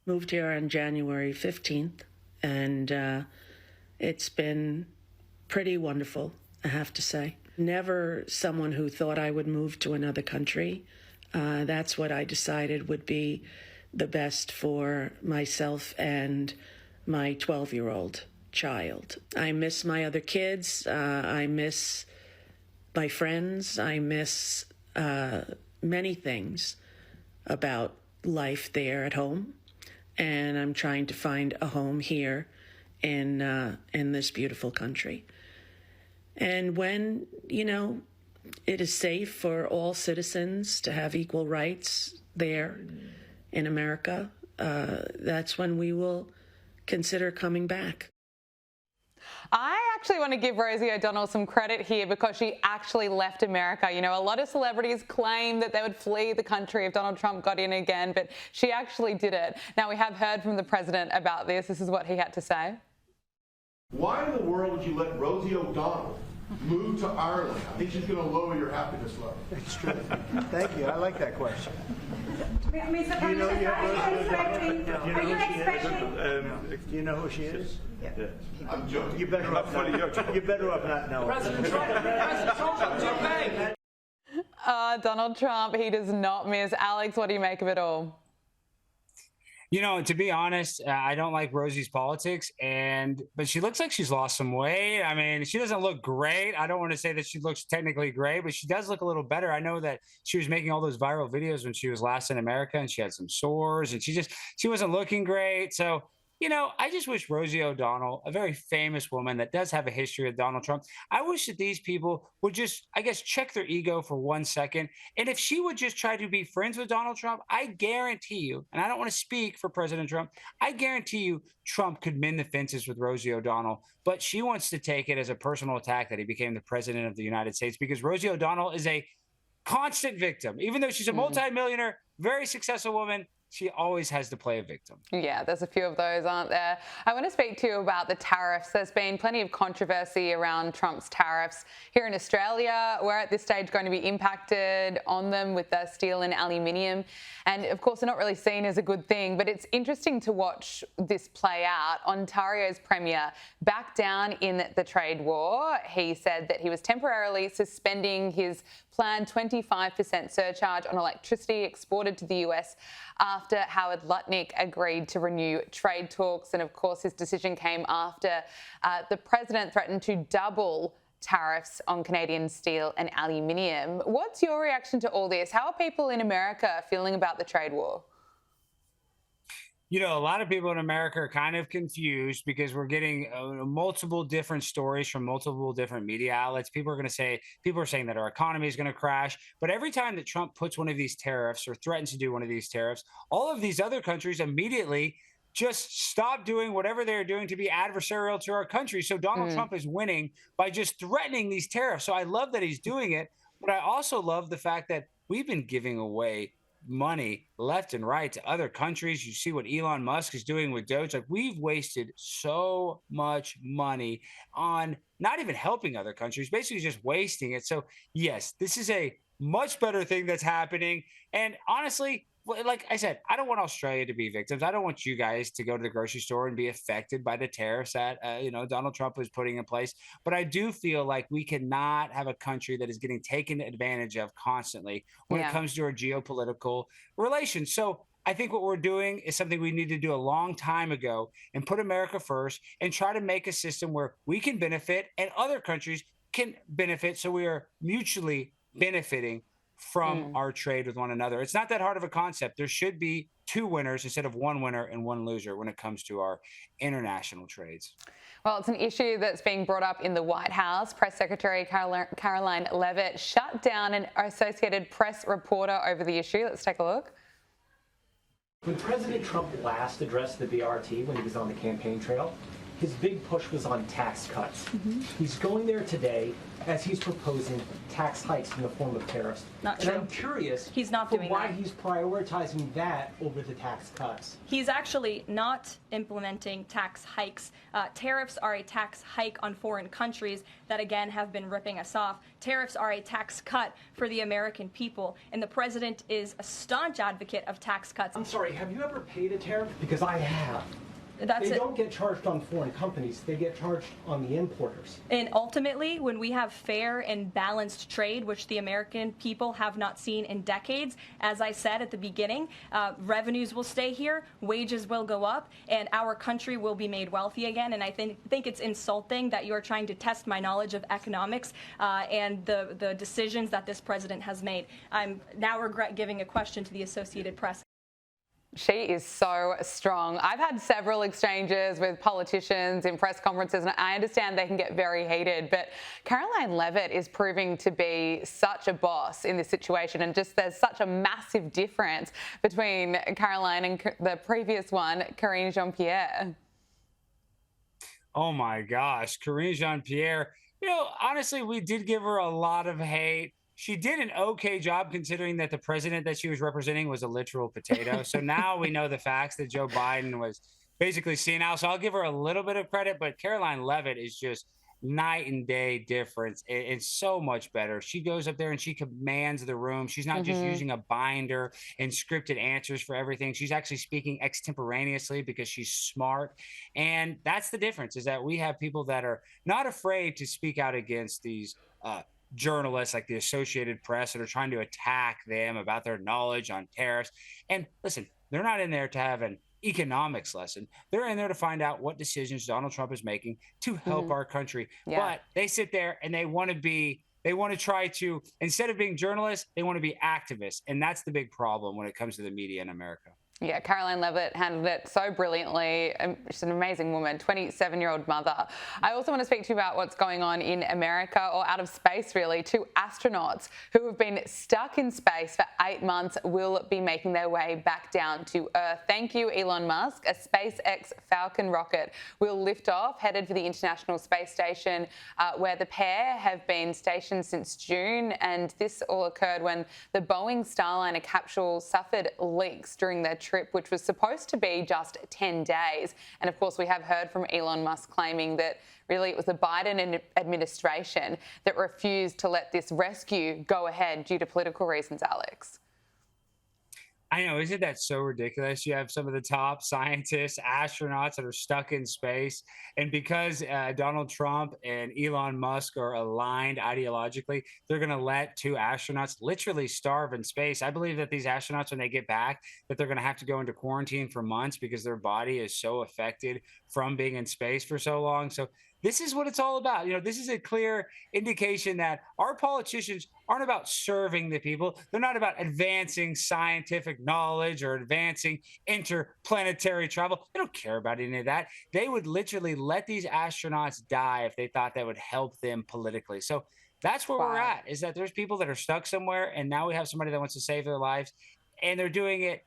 Moved here on January 15th, and it's been pretty wonderful, I have to say. Never someone who thought I would move to another country. That's what I decided would be the best for myself and my 12-year-old child. I miss my other kids. I miss my friends. I miss many things about life there at home. And I'm trying to find a home here in this beautiful country. And when, it is safe for all citizens to have equal rights there in America, that's when we will consider coming back. I actually want to give Rosie O'Donnell some credit here because she actually left America. A lot of celebrities claim that they would flee the country if Donald Trump got in again, but she actually did it. Now, we have heard from the president about this. This is what he had to say. Why in the world would you let Rosie O'Donnell move to Ireland? I think she's going to lower your happipiness level. It's true. Thank you. I like that question. Mr. Prime Minister, are you expecting? Do you know who she is? Yeah. I'm joking. You better off not knowing. President Trump. Donald Trump, he does not miss. Alex, what do you make of it all? To be honest, I don't like Rosie's politics, but she looks like she's lost some weight. I mean, she doesn't look great. I don't want to say that she looks technically great, but she does look a little better. I know that she was making all those viral videos when she was last in America, and she had some sores, and she wasn't looking great. So, I just wish Rosie O'Donnell, a very famous woman that does have a history with Donald Trump, I wish that these people would just, check their ego for 1 second. And if she would just try to be friends with Donald Trump, I guarantee you, and I don't want to speak for President Trump, I guarantee you Trump could mend the fences with Rosie O'Donnell. But she wants to take it as a personal attack that he became the president of the United States, because Rosie O'Donnell is a constant victim. Even though she's a multimillionaire, very successful woman, she always has to play a victim. Yeah, there's a few of those, aren't there? I want to speak to you about the tariffs. There's been plenty of controversy around Trump's tariffs. Here in Australia, we're at this stage going to be impacted on them with the steel and aluminium. And of course, they're not really seen as a good thing, but it's interesting to watch this play out. Ontario's Premier backed down in the trade war. He said that he was temporarily suspending his planned 25% surcharge on electricity exported to the US after Howard Lutnick agreed to renew trade talks. And of course, his decision came after the president threatened to double tariffs on Canadian steel and aluminium. What's your reaction to all this? How are people in America feeling about the trade war? A lot of people in America are kind of confused because we're getting multiple different stories from multiple different media outlets. People are saying that our economy is going to crash. But every time that Trump puts one of these tariffs or threatens to do one of these tariffs, all of these other countries immediately just stop doing whatever they're doing to be adversarial to our country. So Donald Trump is winning by just threatening these tariffs. So I love that he's doing it. But I also love the fact that we've been giving away money left and right to other countries. You see what Elon Musk is doing with Doge. We've wasted so much money on not even helping other countries, basically just wasting it. So yes, this is a much better thing that's happening. And honestly, like I said, I don't want Australia to be victims. I don't want you guys to go to the grocery store and be affected by the tariffs that Donald Trump is putting in place. But I do feel like we cannot have a country that is getting taken advantage of constantly when it comes to our geopolitical relations. So I think what we're doing is something we need to do a long time ago and put America first and try to make a system where we can benefit and other countries can benefit, so we are mutually benefiting from our trade with one another. It's not that hard of a concept. There should be two winners instead of one winner and one loser when it comes to our international trades. Well, it's an issue that's being brought up in the White House. Press Secretary Caroline Leavitt shut down an Associated Press reporter over the issue. Let's take a look. When President Trump last addressed the BRT when he was on the campaign trail, his big push was on tax cuts. He's going there today as he's proposing tax hikes in the form of tariffs. Not and true. I'm curious He's not doing why that. he's prioritizing that over the tax cuts. He's actually not implementing tax hikes. Tariffs are a tax hike on foreign countries that, again, have been ripping us off. Tariffs are a tax cut for the American people, and the president is a staunch advocate of tax cuts. I'm sorry, have you ever paid a tariff? Because I have. That's They it. don't get charged on foreign companies, they get charged on the importers. And ultimately, when we have fair and balanced trade, which the American people have not seen in decades, as I said at the beginning, revenues will stay here, wages will go up, and our country will be made wealthy again. And I think it's insulting that you're trying to test my knowledge of economics and the decisions that this president has made. I'm now regret giving a question to the Associated Press. She is so strong. I've had several exchanges with politicians in press conferences, and I understand they can get very heated, but Caroline Leavitt is proving to be such a boss in this situation, and just there's such a massive difference between Caroline and the previous one, Karine Jean-Pierre. Oh my gosh, Karine Jean-Pierre. Honestly, we did give her a lot of hate. She did an okay job considering that the president that she was representing was a literal potato. So now we know the facts that Joe Biden was basically senile. So I'll give her a little bit of credit, but Caroline Leavitt is just night and day difference. It's so much better. She goes up there and she commands the room. She's not just using a binder and scripted answers for everything. She's actually speaking extemporaneously because she's smart. And that's the difference, is that we have people that are not afraid to speak out against these journalists like the Associated Press that are trying to attack them about their knowledge on tariffs. And listen, they're not in there to have an economics lesson. They're in there to find out what decisions Donald Trump is making to help our country. Yeah. But they sit there and they want to try to, instead of being journalists, they want to be activists. And that's the big problem when it comes to the media in America. Yeah, Caroline Leavitt handled it so brilliantly. She's an amazing woman, 27-year-old mother. I also want to speak to you about what's going on in America, or out of space, really. 2 astronauts who have been stuck in space for 8 months will be making their way back down to Earth. Thank you, Elon Musk. A SpaceX Falcon rocket will lift off, headed for the International Space Station, where the pair have been stationed since June. And this all occurred when the Boeing Starliner capsule suffered leaks during their trip, which was supposed to be just 10 days. And of course, we have heard from Elon Musk claiming that really it was the Biden administration that refused to let this rescue go ahead due to political reasons, Alex. I know, isn't that so ridiculous? You have some of the top scientists, astronauts that are stuck in space. And because Donald Trump and Elon Musk are aligned ideologically, they're going to let 2 astronauts literally starve in space. I believe that these astronauts, when they get back, that they're going to have to go into quarantine for months because their body is so affected from being in space for so long. So this is what it's all about. This is a clear indication that our politicians aren't about serving the people. They're not about advancing scientific knowledge or advancing interplanetary travel. They don't care about any of that. They would literally let these astronauts die if they thought that would help them politically. So that's where we're at, is that there's people that are stuck somewhere, and now we have somebody that wants to save their lives, and they're doing it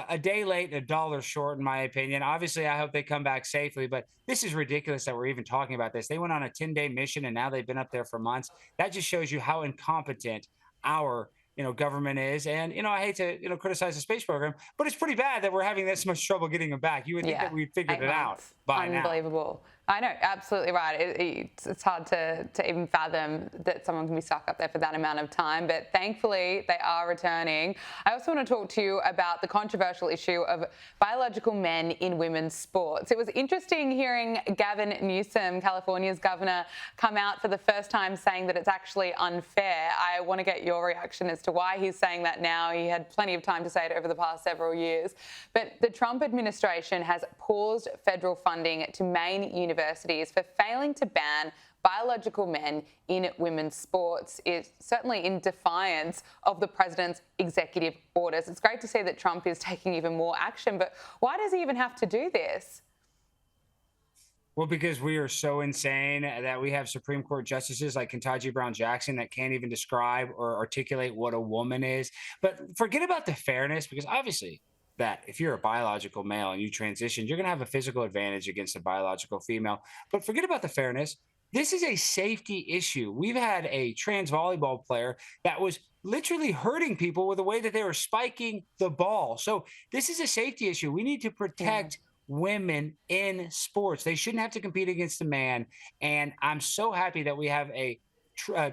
a day late and $1 short, in my opinion. Obviously, I hope they come back safely, but this is ridiculous that we're even talking about this. They went on a 10-day mission, and now they've been up there for months. That just shows you how incompetent our government is. And, I hate to, criticize the space program, but it's pretty bad that we're having this much trouble getting them back. You would think that we'd figured it out by now. Unbelievable. I know, absolutely right. It's hard to even fathom that someone can be stuck up there for that amount of time, but thankfully they are returning. I also want to talk to you about the controversial issue of biological men in women's sports. It was interesting hearing Gavin Newsom, California's governor, come out for the first time saying that it's actually unfair. I want to get your reaction as to why he's saying that now. He had plenty of time to say it over the past several years. But the Trump administration has paused federal funding to Maine universities for failing to ban biological men in women's sports. Is certainly in defiance of the president's executive orders. It's great to see that Trump is taking even more action, but why does he even have to do this? Well, because we are so insane that we have Supreme Court justices like Ketanji Brown Jackson that can't even describe or articulate what a woman is. But forget about the fairness, because obviously that if you're a biological male and you transition, you're going to have a physical advantage against a biological female. But forget about the fairness. This is a safety issue. We've had a trans volleyball player that was literally hurting people with the way that they were spiking the ball. So this is a safety issue. We need to protect women in sports. They shouldn't have to compete against a man. And I'm so happy that we have a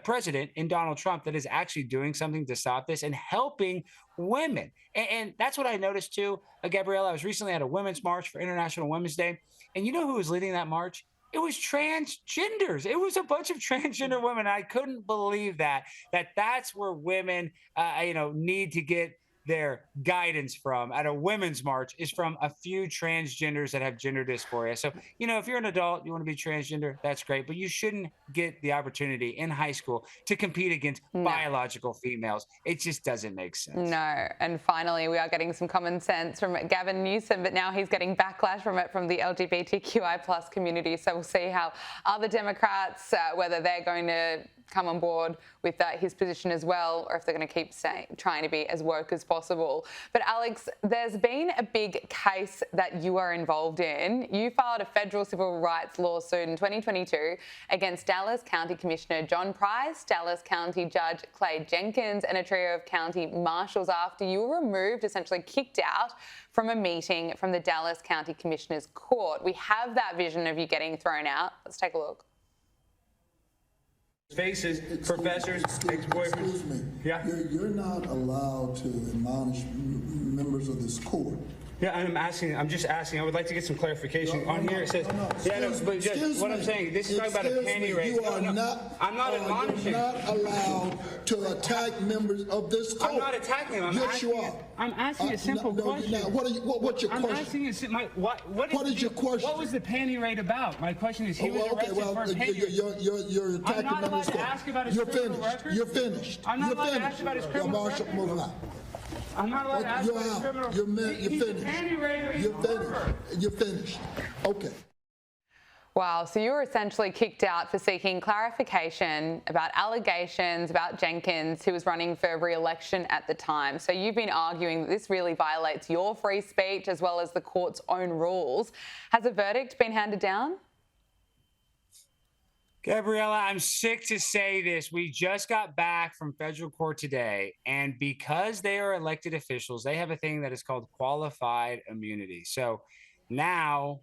president in Donald Trump that is actually doing something to stop this and helping women. And that's what I noticed too. Gabriella, I was recently at a women's march for International Women's Day. And you know who was leading that march? It was transgenders. It was a bunch of transgender women. I couldn't believe that's where women, need to get their guidance from at a women's march is from a few transgenders that have gender dysphoria. So, if you're an adult, you want to be transgender, that's great, but you shouldn't get the opportunity in high school to compete against biological females. It just doesn't make sense. No. And finally, we are getting some common sense from Gavin Newsom, but now he's getting backlash from it from the LGBTQI plus community. So we'll see how other Democrats, whether they're going to come on board with his position as well, or if they're going to keep trying to be as woke as possible. But Alex, there's been a big case that you are involved in. You filed a federal civil rights lawsuit in 2022 against Dallas County Commissioner John Price, Dallas County Judge Clay Jenkins, and a trio of county marshals after you were removed, essentially kicked out from a meeting from the Dallas County Commissioner's Court. We have that vision of you getting thrown out. Let's take a look. Faces, professors, ex-boyfriends. Excuse me. Yeah. You're not allowed to admonish members of this court. Yeah, I'm just asking. I would like to get some clarification. On here it says, but Judge, what I'm saying, this is talking about a penny raise. I'm not admonishing. You're not allowed to attack members of this court. I'm not attacking them. Yes, you are. I'm asking a simple question. Now, what's your question? I'm asking what is your question? What was the panty raid about? My question is, he was arrested for a panty. You're attacking I'm not allowed members of to ask about his criminal record. You're finished. I'm not allowed to ask about his criminal record. Moving on. I'm not allowed to ask about his criminal record. You're finished. You're finished. Okay. Wow, so you were essentially kicked out for seeking clarification about allegations about Jenkins, who was running for re-election at the time. So you've been arguing that this really violates your free speech as well as the court's own rules. Has a verdict been handed down? Gabriella, I'm sick to say this. We just got back from federal court today, and because they are elected officials, they have a thing that is called qualified immunity. So now,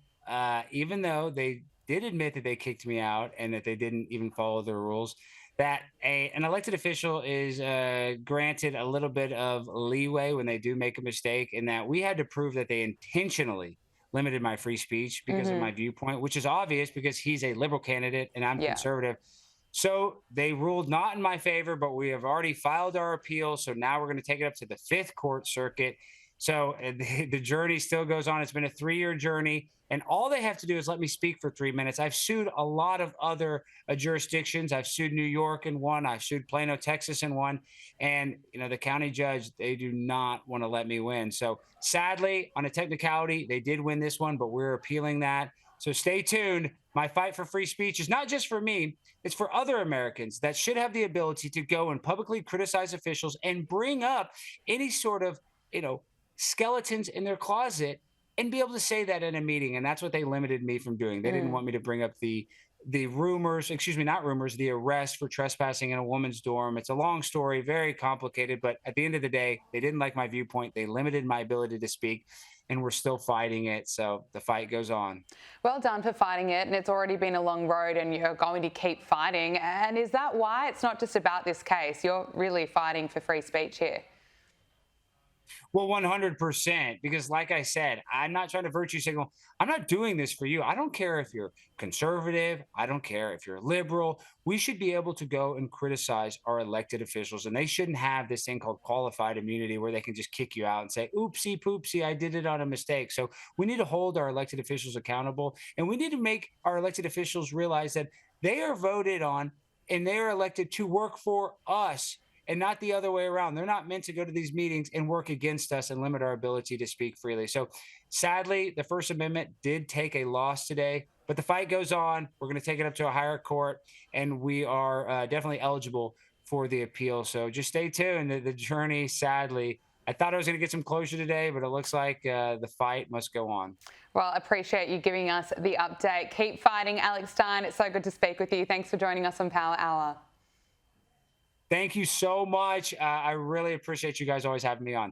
even though they did admit that they kicked me out and that they didn't even follow the rules, that an elected official is granted a little bit of leeway when they do make a mistake, and that we had to prove that they intentionally limited my free speech because of my viewpoint, which is obvious because he's a liberal candidate and I'm conservative. So they ruled not in my favor, but we have already filed our appeal. So now we're going to take it up to the 5th Court Circuit. So the journey still goes on. It's been a 3-year journey, and all they have to do is let me speak for 3 minutes. I've sued a lot of other jurisdictions. I've sued New York in one. I've sued Plano, Texas in one. And, the county judge, they do not want to let me win. So sadly, on a technicality, they did win this one, but we're appealing that. So stay tuned. My fight for free speech is not just for me. It's for other Americans that should have the ability to go and publicly criticize officials and bring up any sort of, skeletons in their closet and be able to say that in a meeting. And that's what they limited me from doing. They didn't want me to bring up the arrest for trespassing in a woman's dorm. It's a long story, very complicated, but at the end of the day, they didn't like my viewpoint. They limited my ability to speak, and we're still fighting it. So the fight goes on. Well done for fighting it. And it's already been a long road, and you're going to keep fighting. And is that why it's not just about this case? You're really fighting for free speech here. Well, 100%, because like I said, I'm not trying to virtue signal. I'm not doing this for you. I don't care if you're conservative. I don't care if you're liberal. We should be able to go and criticize our elected officials, and they shouldn't have this thing called qualified immunity where they can just kick you out and say, oopsie poopsie, I did it on a mistake. So we need to hold our elected officials accountable, and we need to make our elected officials realize that they are voted on and they are elected to work for us, and not the other way around. They're not meant to go to these meetings and work against us and limit our ability to speak freely. So sadly, the First Amendment did take a loss today, but the fight goes on. We're going to take it up to a higher court, and we are definitely eligible for the appeal. So just stay tuned. The journey, sadly, I thought I was going to get some closure today, but it looks like the fight must go on. Well, appreciate you giving us the update. Keep fighting, Alex Stein. It's so good to speak with you. Thanks for joining us on Power Hour. Thank you so much. I really appreciate you guys always having me on.